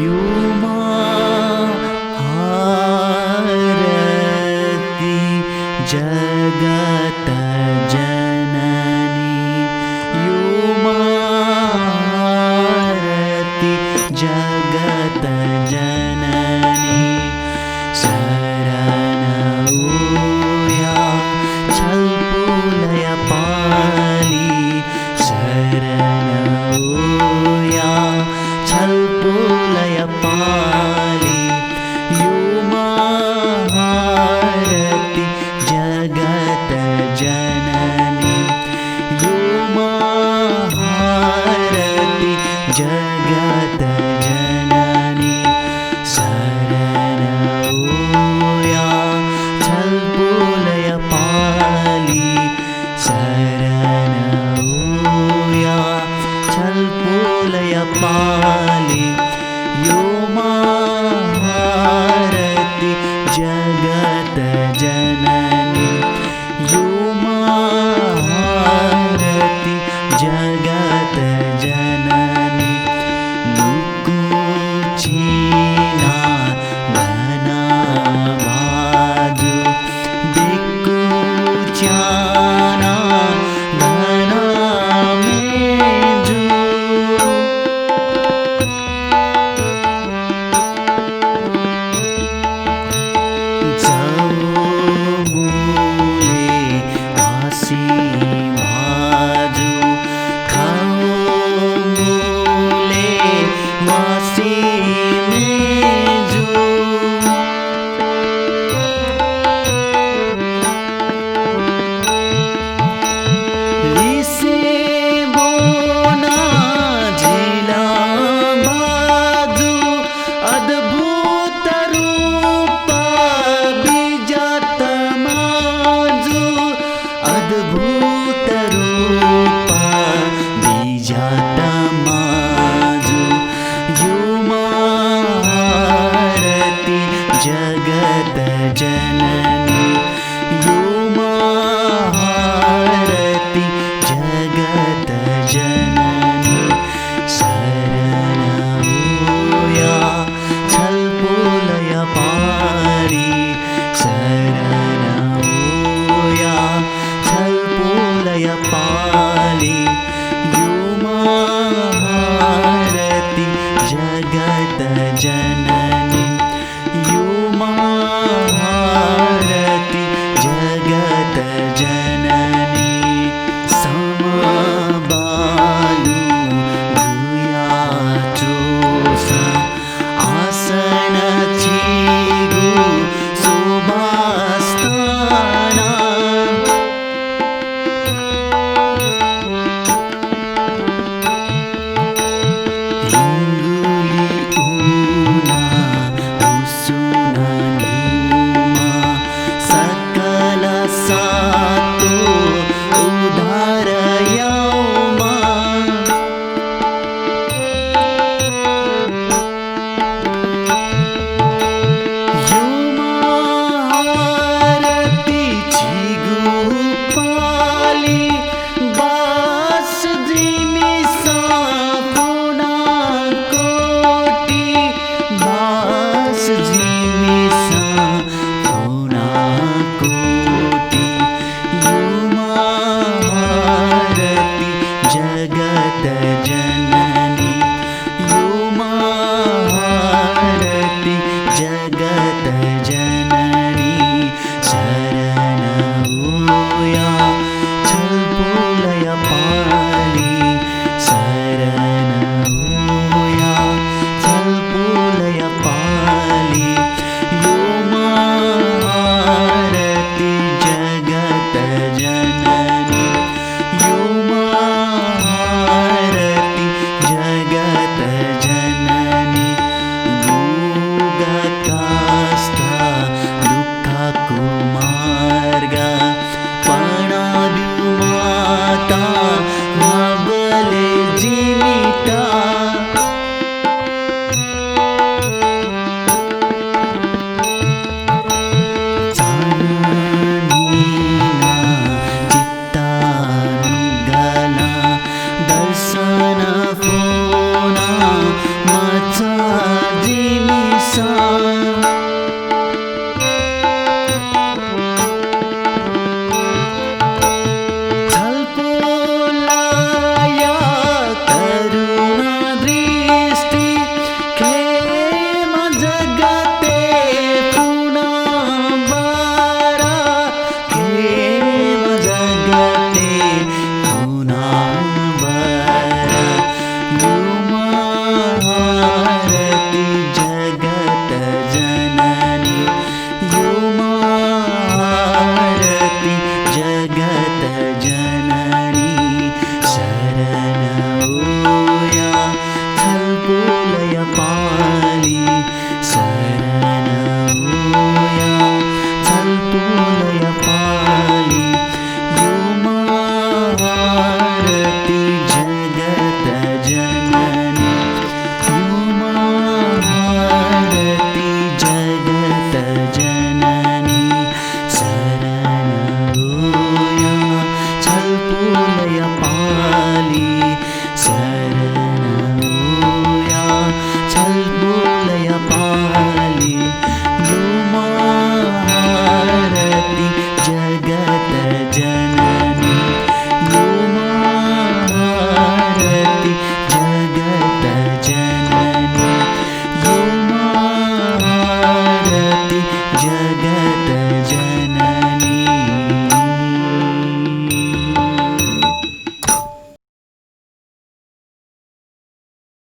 युमा हारति जगत जननी युमा हारति जगत जननी शरणऊया छलपुलय पाली शरणऊया छलपुलय पाली युमा हारति जगत जननी युमा हारति जगत जननी शरणऊया छलपुलय पाली शरणऊया छलपुलय पाली युमा हारति जगत जननी युमा हारति जगत जननी नुकुचीना घना बाजु बिकुच्याना घना मेजु जौमुले आसी भाजु खाऊमुले वासी मेजु लिसे बोना झिला बाजु अद्भुत रूप बिजत माजु अद्भुत रूप बिजत माजु युमा हारति जगत जननी युमा हारति जगत जननी शरणऊया छलपुलय पाली शरणऊया छलपुलय पाली